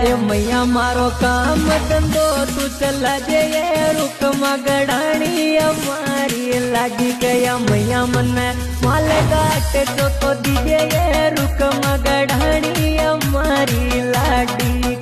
ए मैया मारो काम धंधो तू चला जे रुक मगड़ाणी हमारी लागी गया मैया मन माल गाट तो दीजिए रुक मगड़ाणी हमारी लाडी